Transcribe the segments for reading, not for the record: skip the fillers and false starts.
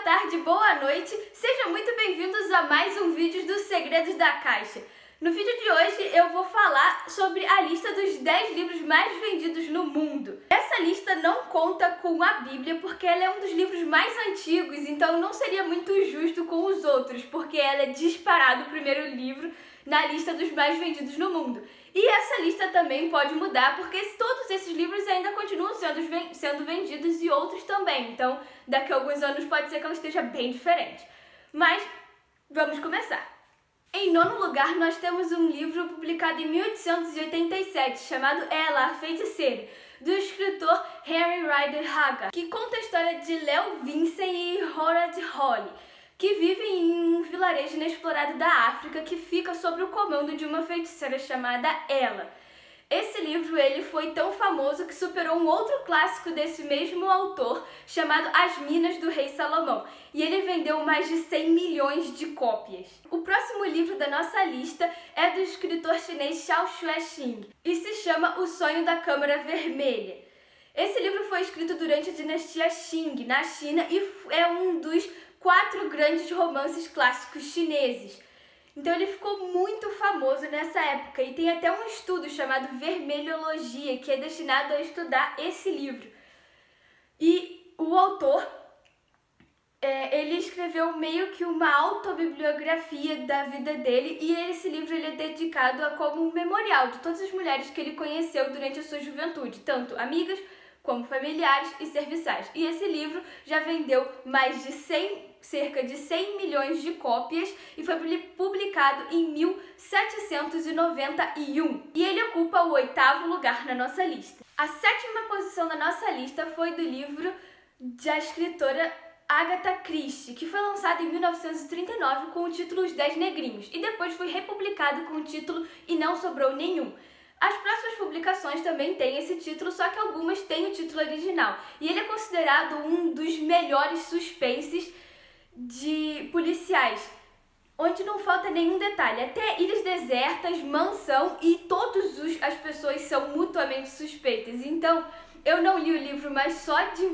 tarde, boa noite, sejam muito bem-vindos a mais um vídeo dos Segredos da Caixa. No vídeo de hoje eu vou falar sobre a lista dos 10 livros mais vendidos no mundo. Essa lista não conta com a Bíblia porque ela é um dos livros mais antigos, então não seria muito justo com os outros, porque ela é disparado o primeiro livro na lista dos mais vendidos no mundo. E essa lista também pode mudar, porque todos esses livros ainda continuam sendo vendidos e outros também. Então, daqui a alguns anos pode ser que ela esteja bem diferente. Mas, vamos começar. Em nono lugar, nós temos um livro publicado em 1887, chamado Ela, a Feiticeira, do escritor Henry Rider Haggard, que conta a história de Leo Vincent e Horace Holly, que vivem em um vilarejo inexplorado da África que fica sob o comando de uma feiticeira chamada Ela. Esse livro ele foi tão famoso que superou um outro clássico desse mesmo autor, chamado As Minas do Rei Salomão, e ele vendeu mais de 100 milhões de cópias. O próximo livro da nossa lista é do escritor chinês Xiao Xuexing e se chama O Sonho da Câmara Vermelha. Esse livro foi escrito durante a dinastia Qing, na China, e é um dos 4 grandes romances clássicos chineses. Então ele ficou muito famoso nessa época e tem até um estudo chamado Vermelhologia, que é destinado a estudar esse livro. E o autor, ele escreveu meio que uma autobibliografia da vida dele, e esse livro ele é dedicado como um memorial de todas as mulheres que ele conheceu durante a sua juventude, tanto amigas como familiares e serviçais. E esse livro já vendeu cerca de 100 milhões de cópias e foi publicado em 1791. E ele ocupa o 8º lugar na nossa lista. A 7ª posição da nossa lista foi do livro da escritora Agatha Christie, que foi lançado em 1939 com o título Os 10 Negrinhos e depois foi republicado com o título E Não Sobrou Nenhum. As próximas publicações também têm esse título, só que algumas têm o título original. E ele é considerado um dos melhores suspenses de policiais, onde não falta nenhum detalhe. Até ilhas desertas, mansão e as pessoas são mutuamente suspeitas. Então, eu não li o livro, mas só de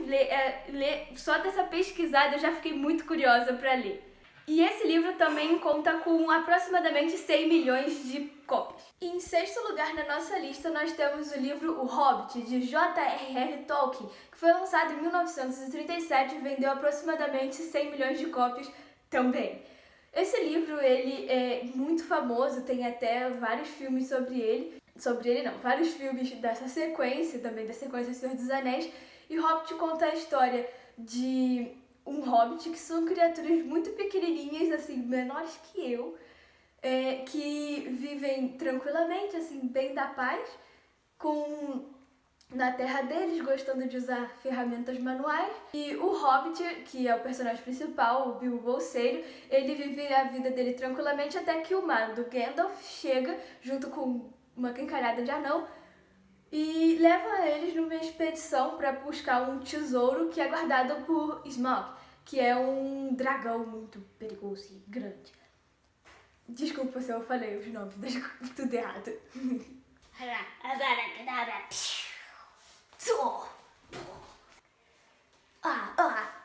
só dessa pesquisada eu já fiquei muito curiosa para ler. E esse livro também conta com aproximadamente 100 milhões de cópias. E em 6º lugar na nossa lista nós temos o livro O Hobbit, de J.R.R. Tolkien, que foi lançado em 1937 e vendeu aproximadamente 100 milhões de cópias também. Esse livro ele é muito famoso, tem até vários filmes vários filmes dessa sequência, também da sequência Senhor dos Anéis. E Hobbit conta a história de um hobbit, que são criaturas muito pequenininhas, assim, menores que eu, que vivem tranquilamente, assim, bem da paz, na terra deles, gostando de usar ferramentas manuais. E o Hobbit, que é o personagem principal, o Bilbo Bolseiro, ele vive a vida dele tranquilamente até que o mago Gandalf chega, junto com uma quincalhada de anão, e leva eles numa expedição para buscar um tesouro que é guardado por Smaug, que é um dragão muito perigoso e grande. Desculpa se eu falei os nomes, tudo errado.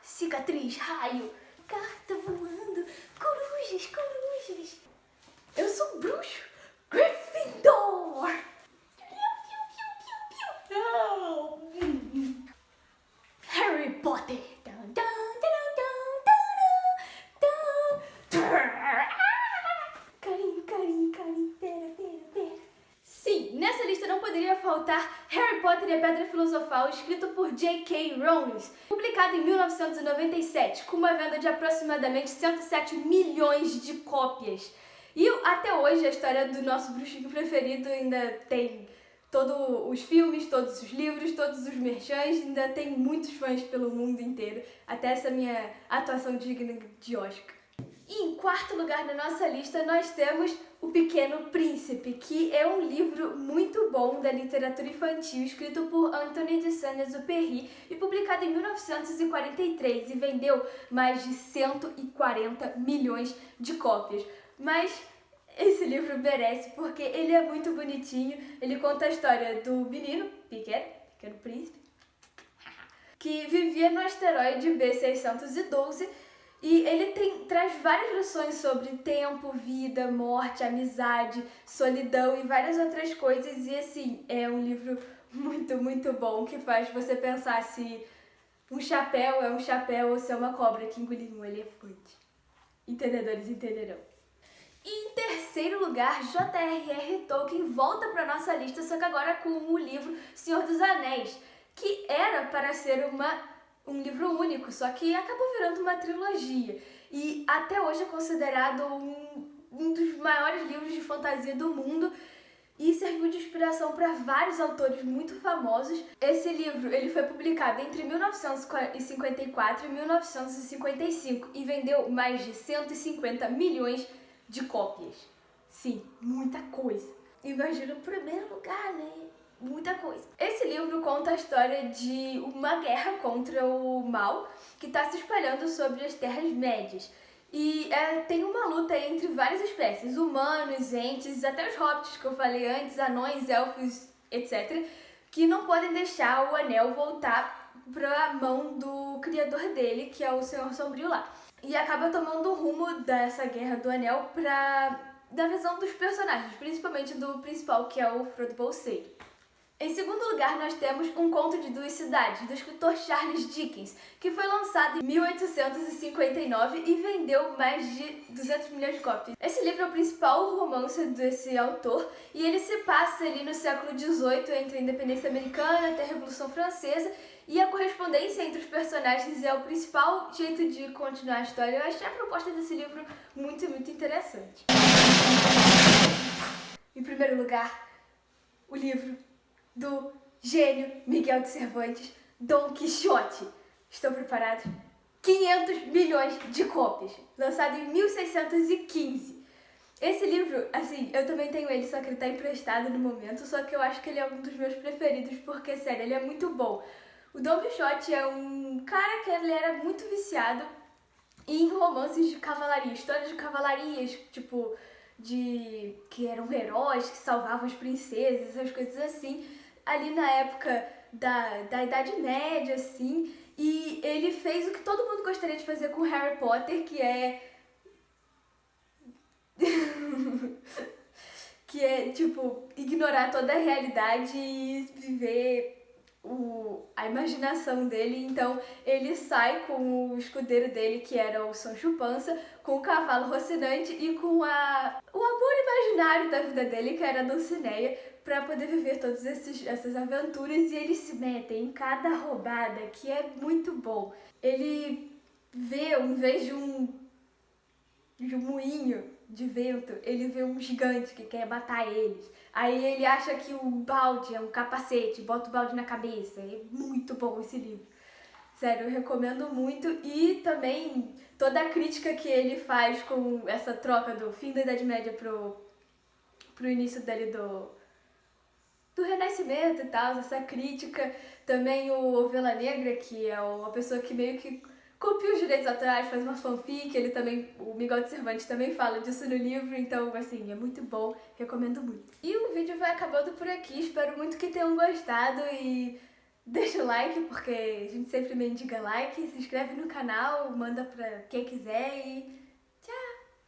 Cicatriz, raio, carta voando, corujas. Eu sou um bruxo, Gryffindor. Harry Potter. Carinho, pera. Sim, nessa lista não poderia faltar Harry Potter e a Pedra Filosofal, escrito por J.K. Rowling, publicado em 1997, com uma venda de aproximadamente 107 milhões de cópias. E até hoje a história do nosso bruxinho preferido ainda tem todos os filmes, todos os livros, todos os merchans, ainda tem muitos fãs pelo mundo inteiro, até essa minha atuação digna de Oscar. E em 4º lugar na nossa lista nós temos O Pequeno Príncipe, que é um livro muito bom da literatura infantil, escrito por Anthony de Saint-Exupéry e publicado em 1943 e vendeu mais de 140 milhões de cópias. Mas esse livro merece porque ele é muito bonitinho, ele conta a história do menino, Pequeno Príncipe, que vivia no asteroide B612 E ele traz várias lições sobre tempo, vida, morte, amizade, solidão e várias outras coisas. E assim, é um livro muito, muito bom que faz você pensar se um chapéu é um chapéu ou se é uma cobra que engoliu um elefante. Entendedores entenderão. E em terceiro lugar, J.R.R. Tolkien volta para nossa lista, só que agora com o livro Senhor dos Anéis, que era para ser um livro único, só que acabou virando uma trilogia. E até hoje é considerado um dos maiores livros de fantasia do mundo e serviu de inspiração para vários autores muito famosos. Esse livro ele foi publicado entre 1954 e 1955 e vendeu mais de 150 milhões de cópias. Sim, muita coisa. Imagina o primeiro lugar, né? Muita coisa. Esse livro conta a história de uma guerra contra o mal que está se espalhando sobre as Terras-médias. E tem uma luta entre várias espécies, humanos, entes, até os hobbits que eu falei antes, anões, elfos, etc., que não podem deixar o anel voltar para a mão do criador dele, que é o Senhor Sombrio lá. E acaba tomando o rumo dessa Guerra do Anel da visão dos personagens, principalmente do principal, que é o Frodo Bolseiro. Em segundo lugar, nós temos Um Conto de Duas Cidades, do escritor Charles Dickens, que foi lançado em 1859 e vendeu mais de 200 milhões de cópias. Esse livro é o principal romance desse autor e ele se passa ali no século XVIII, entre a independência americana até a Revolução Francesa, e a correspondência entre os personagens é o principal jeito de continuar a história. Eu achei a proposta desse livro muito, muito interessante. Em primeiro lugar, o livro do gênio Miguel de Cervantes, Dom Quixote. Estão preparados? 500 milhões de cópias, lançado em 1615. Esse livro, assim, eu também tenho ele, só que ele tá emprestado no momento, só que eu acho que ele é um dos meus preferidos, porque, sério, ele é muito bom. O Dom Quixote é um cara que ele era muito viciado em romances de cavalaria, histórias de cavalarias, tipo, que eram heróis, que salvavam as princesas, essas coisas assim, ali na época da Idade Média, assim, e ele fez o que todo mundo gostaria de fazer com Harry Potter, que é que é, tipo, ignorar toda a realidade e viver a imaginação dele. Então ele sai com o escudeiro dele, que era o Sancho Panza, com o cavalo Rocinante e com o amor imaginário da vida dele, que era a Dulcinea, para poder viver todas essas aventuras. E eles se metem em cada roubada, que é muito bom. Ele vê, em vez de um moinho de vento, ele vê um gigante que quer matar eles. Aí ele acha que o balde é um capacete, bota o balde na cabeça. É muito bom esse livro. Sério, eu recomendo muito. E também toda a crítica que ele faz com essa troca do fim da Idade Média pro início dele do Renascimento e tal, essa crítica. Também o Ovelha Negra, que é uma pessoa que meio que copia os direitos autorais, faz uma fanfic, o Miguel de Cervantes também fala disso no livro, então, assim, é muito bom, recomendo muito. E o vídeo vai acabando por aqui, espero muito que tenham gostado e deixa o like, porque a gente sempre mendiga like, se inscreve no canal, manda pra quem quiser e